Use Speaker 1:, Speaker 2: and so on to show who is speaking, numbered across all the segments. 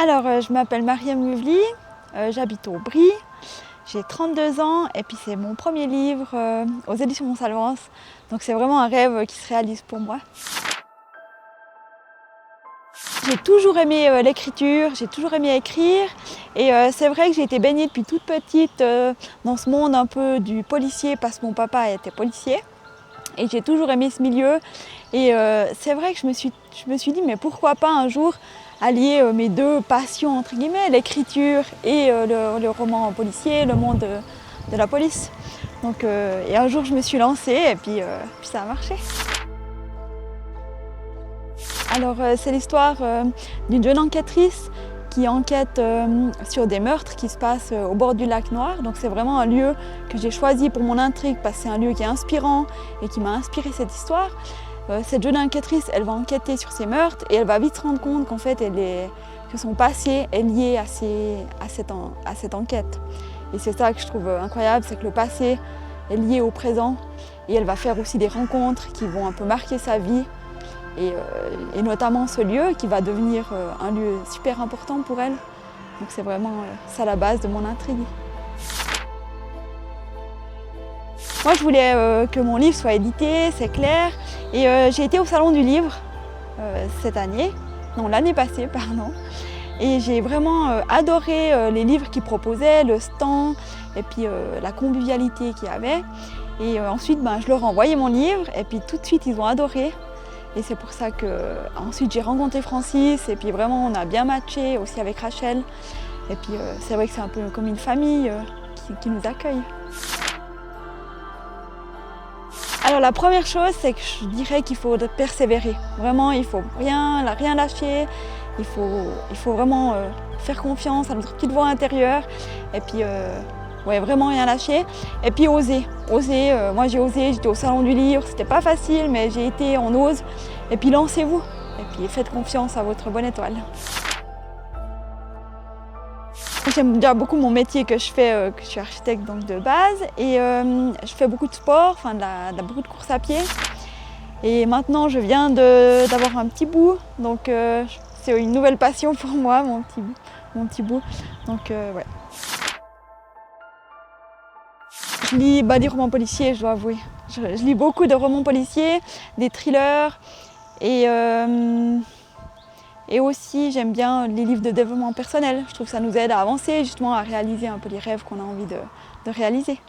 Speaker 1: Alors, je m'appelle Mariam Muvli, j'habite au Brie, j'ai 32 ans et puis c'est mon premier livre aux éditions Montsalvance. Donc c'est vraiment un rêve qui se réalise pour moi. J'ai toujours aimé l'écriture, j'ai toujours aimé écrire et c'est vrai que j'ai été baignée depuis toute petite dans ce monde un peu du policier parce que mon papa était policier. Et j'ai toujours aimé ce milieu et c'est vrai que je me suis dit mais pourquoi pas un jour allier mes deux passions entre guillemets, l'écriture et le roman policier, le monde de la police. Donc, et un jour je me suis lancée et puis ça a marché. Alors c'est l'histoire d'une jeune enquêtrice qui enquête sur des meurtres qui se passent au bord du lac Noir. Donc c'est vraiment un lieu que j'ai choisi pour mon intrigue parce que c'est un lieu qui est inspirant et qui m'a inspiré cette histoire. Cette jeune enquêtrice, elle va enquêter sur ces meurtres et elle va vite se rendre compte qu'en fait, que son passé est lié à cette enquête. Et c'est ça que je trouve incroyable, c'est que le passé est lié au présent et elle va faire aussi des rencontres qui vont un peu marquer sa vie. Et notamment ce lieu qui va devenir un lieu super important pour elle. Donc c'est vraiment ça la base de mon intrigue. Moi je voulais que mon livre soit édité, c'est clair. Et j'ai été au Salon du Livre l'année passée, pardon. Et j'ai vraiment adoré les livres qu'ils proposaient, le stand et puis la convivialité qu'il y avait. Et ensuite je leur ai envoyé mon livre et puis tout de suite ils ont adoré. Et c'est pour ça que ensuite j'ai rencontré Francis et puis vraiment on a bien matché aussi avec Rachel. Et puis c'est vrai que c'est un peu comme une famille qui nous accueille. Alors la première chose, c'est que je dirais qu'il faut persévérer. Vraiment, il ne faut rien lâcher. Il faut vraiment faire confiance à notre petite voix intérieure. Et puis ouais, vraiment rien lâcher. Et puis oser. Moi j'ai osé, j'étais au Salon du Livre, c'était pas facile, mais j'ai été, on ose. Et puis lancez-vous. Et puis faites confiance à votre bonne étoile. J'aime déjà beaucoup mon métier que je fais, que je suis architecte donc de base. Et je fais beaucoup de sport, beaucoup de courses à pied. Et maintenant je viens d'avoir un petit bout. Donc c'est une nouvelle passion pour moi, mon petit bout. Donc ouais. Je lis des romans policiers, je dois avouer. Je lis beaucoup de romans policiers, des thrillers et aussi j'aime bien les livres de développement personnel. Je trouve que ça nous aide à avancer, justement à réaliser un peu les rêves qu'on a envie de réaliser.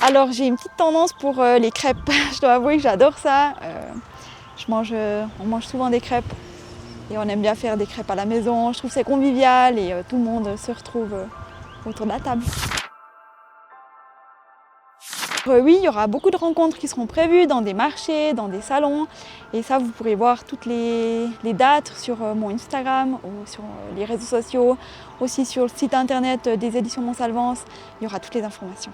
Speaker 1: Alors j'ai une petite tendance pour les crêpes. Je dois avouer que j'adore ça. On mange souvent des crêpes et on aime bien faire des crêpes à la maison. Je trouve que c'est convivial et tout le monde se retrouve autour de la table. Oui, il y aura beaucoup de rencontres qui seront prévues dans des marchés, dans des salons. Et ça, vous pourrez voir toutes les dates sur mon Instagram ou sur les réseaux sociaux, aussi sur le site internet des éditions Montsalvance. Il y aura toutes les informations.